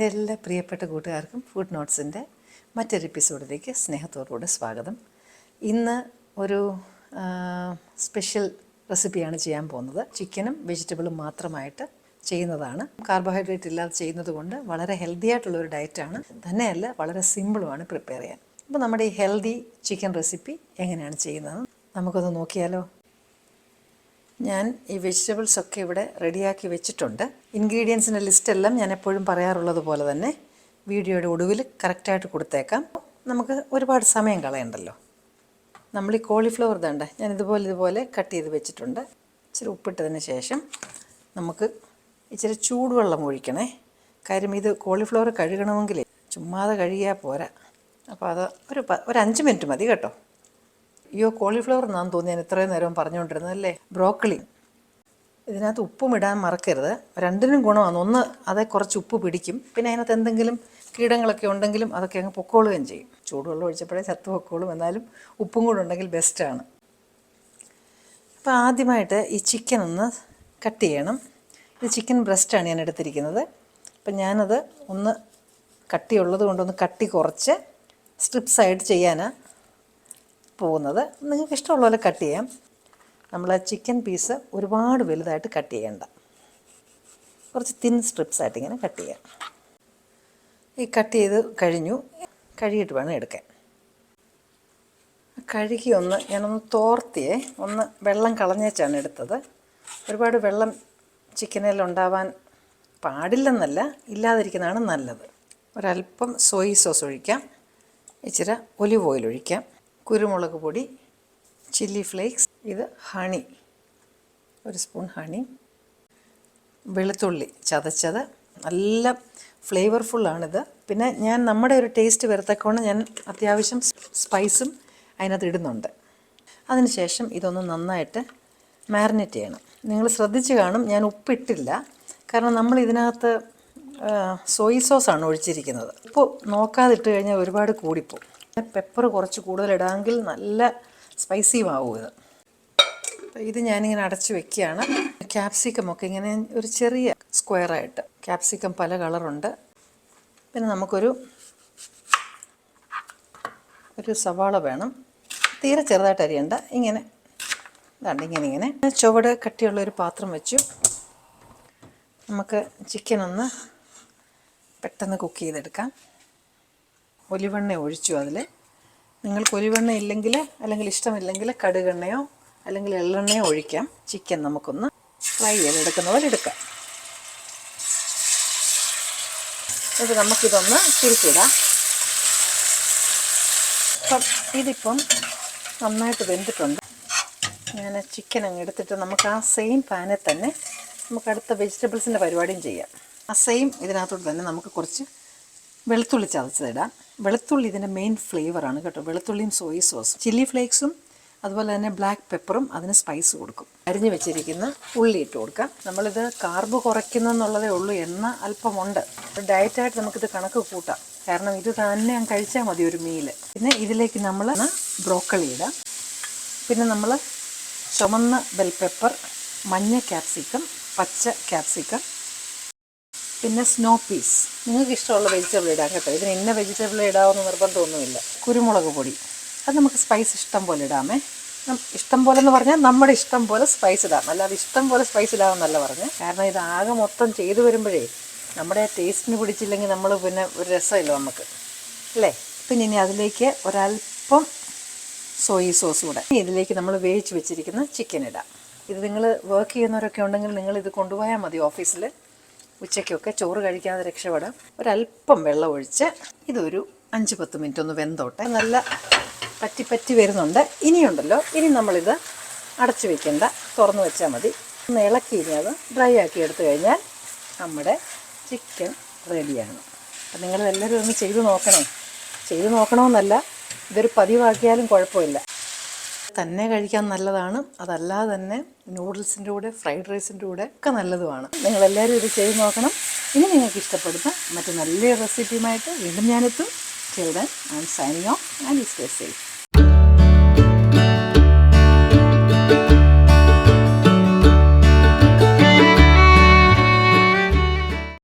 എൻ്റെ എല്ലാ പ്രിയപ്പെട്ട കൂട്ടുകാർക്കും ഫുഡ് നോട്ട്സിൻ്റെ മറ്റൊരു എപ്പിസോഡിലേക്ക് സ്നേഹത്തോടുകൂടെ സ്വാഗതം. ഇന്ന് ഒരു സ്പെഷ്യൽ റെസിപ്പിയാണ് ചെയ്യാൻ പോകുന്നത്. ചിക്കനും വെജിറ്റബിളും മാത്രമായിട്ട് ചെയ്യുന്നതാണ്. കാർബോഹൈഡ്രേറ്റ് ഇല്ലാതെ ചെയ്യുന്നത് കൊണ്ട് വളരെ ഹെൽത്തി ആയിട്ടുള്ളൊരു ഡയറ്റാണ്. തന്നെയല്ല വളരെ സിമ്പിളുമാണ് പ്രിപ്പയർ ചെയ്യാൻ. അപ്പോൾ നമ്മുടെ ഈ ഹെൽത്തി ചിക്കൻ റെസിപ്പി എങ്ങനെയാണ് ചെയ്യുന്നത് നമുക്കൊന്ന് നോക്കിയാലോ. ഞാൻ ഈ വെജിറ്റബിൾസൊക്കെ ഇവിടെ റെഡിയാക്കി വെച്ചിട്ടുണ്ട്. ഇൻഗ്രീഡിയൻസിൻ്റെ ലിസ്റ്റെല്ലാം ഞാൻ എപ്പോഴും പറയാറുള്ളത് പോലെ തന്നെ വീഡിയോയുടെ ഒടുവിൽ കറക്റ്റായിട്ട് കൊടുത്തേക്കാം. നമുക്ക് ഒരുപാട് സമയം കളയണ്ടല്ലോ. നമ്മൾ ഈ കോളിഫ്ലവർ ഇതണ്ട ഞാൻ ഇതുപോലെ കട്ട് ചെയ്ത് വെച്ചിട്ടുണ്ട്. ഇച്ചിരി ഉപ്പിട്ടതിന് ശേഷം നമുക്ക് ഇച്ചിരി ചൂടുവെള്ളം ഒഴിക്കണേ. കാര്യം ഇത് കോളിഫ്ലവർ കഴുകണമെങ്കിൽ ചുമ്മാതെ കഴുകിയാൽ പോരാ. അപ്പോൾ അത് ഒരു 5 മിനിറ്റ് മതി കേട്ടോ. അയ്യോ, കോളിഫ്ലവർ എന്നാന്ന് തോന്നി ഞാൻ ഇത്രയും നേരം പറഞ്ഞുകൊണ്ടിരുന്നതല്ലേ. ബ്രോക്കലി, ഇതിനകത്ത് ഉപ്പും ഇടാൻ മറക്കരുത്. രണ്ടിനും ഗുണമാണ്. ഒന്ന് അതേ കുറച്ച് ഉപ്പ് പിടിക്കും, പിന്നെ അതിനകത്ത് എന്തെങ്കിലും കീടങ്ങളൊക്കെ ഉണ്ടെങ്കിലും അതൊക്കെ അങ്ങ് പൊക്കോളുകയും ചെയ്യും. ചൂടുവെള്ളം ഒഴിച്ചപ്പോഴേ ചത്തു പൊക്കോളും. എന്നാലും ഉപ്പും കൂടെ ഉണ്ടെങ്കിൽ ബെസ്റ്റാണ്. അപ്പോൾ ആദ്യമായിട്ട് ഈ ചിക്കൻ ഒന്ന് കട്ട് ചെയ്യണം. ഇത് ചിക്കൻ ബ്രസ്റ്റാണ് ഞാൻ എടുത്തിരിക്കുന്നത്. അപ്പം ഞാനത് ഒന്ന് കട്ടിയുള്ളത് കൊണ്ടൊന്ന് കട്ടി കുറച്ച് സ്ട്രിപ്സായിട്ട് ചെയ്യാനാണ് പോകുന്നത്. നിങ്ങൾക്ക് ഇഷ്ടമുള്ള പോലെ കട്ട് ചെയ്യാം. നമ്മൾ ചിക്കൻ പീസ് ഒരുപാട് വലുതായിട്ട് കട്ട് ചെയ്യേണ്ട, കുറച്ച് തിൻ സ്ട്രിപ്സായിട്ട് ഇങ്ങനെ കട്ട് ചെയ്യാം. ഈ കട്ട് ചെയ്ത് കഴിഞ്ഞു. കഴുകിയിട്ട് വേണം എടുക്കാൻ. കഴുകി ഞാനൊന്ന് തോർത്തിയേ, ഒന്ന് വെള്ളം കളഞ്ഞേച്ചാണ് എടുത്തത്. ഒരുപാട് വെള്ളം ചിക്കനിൽ ഉണ്ടാവാൻ പാടില്ലെന്നല്ല, ഇല്ലാതിരിക്കുന്നതാണ് നല്ലത്. ഒരല്പം സോയി സോസ് ഒഴിക്കാം, ഇച്ചിരി ഒലിവ് ഓയിൽ ഒഴിക്കാം, കുരുമുളക് പൊടി, ചില്ലി ഫ്ലേക്സ്, ഇത് ഹണി, 1 സ്പൂൺ ഹണി, വെളുത്തുള്ളി ചതച്ചത്. നല്ല ഫ്ലേവർഫുള്ളാണിത്. പിന്നെ ഞാൻ നമ്മുടെ ഒരു ടേസ്റ്റ് വരത്തക്കോണം ഞാൻ അത്യാവശ്യം സ്പൈസും അതിനകത്ത് ഇടുന്നുണ്ട്. അതിനുശേഷം ഇതൊന്ന് നന്നായിട്ട് മാരിനേറ്റ് ചെയ്യണം. നിങ്ങൾ ശ്രദ്ധിച്ച് കാണും, ഞാൻ ഉപ്പിട്ടില്ല. കാരണം നമ്മൾ ഇതിനകത്ത് സോയി സോസാണ് ഒഴിച്ചിരിക്കുന്നത്. ഉപ്പ് നോക്കാതിട്ട് കഴിഞ്ഞാൽ ഒരുപാട് കൂടിപ്പോവും. പെപ്പർ കുറച്ച് കൂടുതലിടാമെങ്കിൽ നല്ല സ്പൈസിയുമാവും ഇത്. ഇത് ഞാനിങ്ങനെ അടച്ച് വെക്കുകയാണ്. ക്യാപ്സിക്കമൊക്കെ ഇങ്ങനെ ഒരു ചെറിയ സ്ക്വയറായിട്ട്, ക്യാപ്സിക്കം പല കളറുണ്ട്. പിന്നെ നമുക്കൊരു സവാള വേണം. തീരെ ചെറുതായിട്ട് അരിയണ്ട. ഇങ്ങനെ ഇങ്ങനെ ചുവട് കട്ടിയുള്ളൊരു പാത്രം വെച്ചു. നമുക്ക് ചിക്കൻ ഒന്ന് പെട്ടെന്ന് കുക്ക് ചെയ്തെടുക്കാം. ഒലിവെണ്ണ ഒഴിച്ചു. അതിൽ നിങ്ങൾക്ക് ഒലിവെണ്ണ ഇല്ലെങ്കിൽ, അല്ലെങ്കിൽ ഇഷ്ടമില്ലെങ്കിൽ കടുകെണ്ണയോ അല്ലെങ്കിൽ എള്ളെണ്ണയോ ഒഴിക്കാം. ചിക്കൻ നമുക്കൊന്ന് ഫ്രൈ ചെയ്തെടുക്കുന്ന പോലെ എടുക്കാം. ഇത് നമുക്കിതൊന്ന് തിരിച്ചിടാം. അപ്പം ഇതിപ്പം നന്നായിട്ട് വെന്തിട്ടുണ്ട്. ഞാൻ ചിക്കൻ അങ്ങ് എടുത്തിട്ട് നമുക്ക് ആ സെയിം പാനിൽ തന്നെ നമുക്ക് അടുത്ത വെജിറ്റബിൾസിൻ്റെ പരിപാടിയും ചെയ്യാം. ആ സെയിം ഇതിനകത്തോട്ട് തന്നെ നമുക്ക് കുറച്ച് വെളുത്തുള്ളി ചതച്ചതിടാം. വെളുത്തുള്ളി ഇതിൻ്റെ മെയിൻ ഫ്ലേവറാണ് കേട്ടോ. വെളുത്തുള്ളിയും സോയി സോസും ചില്ലി ഫ്ലേക്സും അതുപോലെ തന്നെ ബ്ലാക്ക് പെപ്പറും അതിന് സ്പൈസ് കൊടുക്കും. അരിഞ്ഞു വെച്ചിരിക്കുന്ന ഉള്ളി ഇട്ട് കൊടുക്കാം. നമ്മളിത് കാർബ് കുറയ്ക്കുന്നെന്നുള്ളതേ ഉള്ളൂ. എണ്ണ അല്പമുണ്ട്. ഡയറ്റായിട്ട് നമുക്കിത് കണക്ക് കൂട്ടാം. കാരണം ഇത് തന്നെ ഞാൻ കഴിച്ചാൽ മതി ഒരു മീല്. പിന്നെ ഇതിലേക്ക് നമ്മൾ ബ്രോക്കളി ഇടാം. പിന്നെ നമ്മൾ ചുമന്ന ബെൽ പെപ്പർ, മഞ്ഞ ക്യാപ്സിക്കം, പച്ച ക്യാപ്സിക്കം, പിന്നെ സ്നോ പീസ്. നിങ്ങൾക്ക് ഇഷ്ടമുള്ള വെജിറ്റബിൾ ഇടാം കേട്ടോ. ഇതിന് ഇന്ന വെജിറ്റബിൾ ഇടാമെന്ന് നിർബന്ധമൊന്നുമില്ല. കുരുമുളക് പൊടി, അത് നമുക്ക് സ്പൈസ് ഇഷ്ടം പോലെ ഇടാമേ. ഇഷ്ടം പോലെ എന്ന് പറഞ്ഞാൽ നമ്മുടെ ഇഷ്ടം പോലെ സ്പൈസ് ഇടാം, അല്ലാതെ ഇഷ്ടം പോലെ സ്പൈസ് ഇടാമെന്നല്ല പറഞ്ഞത്. കാരണം ഇത് ആകെ മൊത്തം ചെയ്തു വരുമ്പോഴേ നമ്മുടെ ടേസ്റ്റിന് പിടിച്ചില്ലെങ്കിൽ നമ്മൾ പിന്നെ ഒരു രസമില്ല നമുക്ക്, അല്ലേ. പിന്നെ ഇനി അതിലേക്ക് ഒരല്പം സോയി സോസ് കൂടെ. ഇതിലേക്ക് നമ്മൾ വേവിച്ച് വെച്ചിരിക്കുന്ന ചിക്കൻ ഇടാം. ഇത് നിങ്ങൾ വർക്ക് ചെയ്യുന്നവരൊക്കെ ഉണ്ടെങ്കിൽ നിങ്ങളിത് കൊണ്ടുപോയാൽ മതി ഓഫീസിൽ. ഉച്ചയ്ക്കൊക്കെ ചോറ് കഴിക്കാതെ രക്ഷപ്പെടാം. ഒരല്പം വെള്ളം ഒഴിച്ച് ഇതൊരു 5-10 മിനിറ്റ് ഒന്ന് വെന്തോട്ടെ. നല്ല പറ്റി വരുന്നുണ്ട്. ഇനിയുണ്ടല്ലോ, ഇനി നമ്മളിത് അടച്ചു വെക്കേണ്ട, തുറന്ന് വെച്ചാൽ മതി. ഒന്ന് ഇളക്കി ഇനി അത് ഡ്രൈ ആക്കി എടുത്തു കഴിഞ്ഞാൽ നമ്മുടെ ചിക്കൻ റെഡിയാണ്. അപ്പം നിങ്ങളെല്ലാവരും ഒന്ന് ചെയ്ത് നോക്കണേ. ചെയ്ത് നോക്കണമെന്നല്ല, ഇതൊരു പതിവാക്കിയാലും കുഴപ്പമില്ല. തന്നെ കഴിക്കാൻ നല്ലതാണ്. അതല്ലാതെ തന്നെ നൂഡിൽസിൻ്റെ കൂടെ, ഫ്രൈഡ് റൈസിൻ്റെ കൂടെ ഒക്കെ നല്ലതുമാണ്. നിങ്ങളെല്ലാവരും ഇത് ചെയ്ത് നോക്കണം. ഇനി നിങ്ങൾക്ക് ഇഷ്ടപ്പെടുന്ന മറ്റു നല്ലൊരു റെസിപ്പിയുമായിട്ട് വീണ്ടും ഞാനെത്തും. Till then, I'm signing off and stay safe.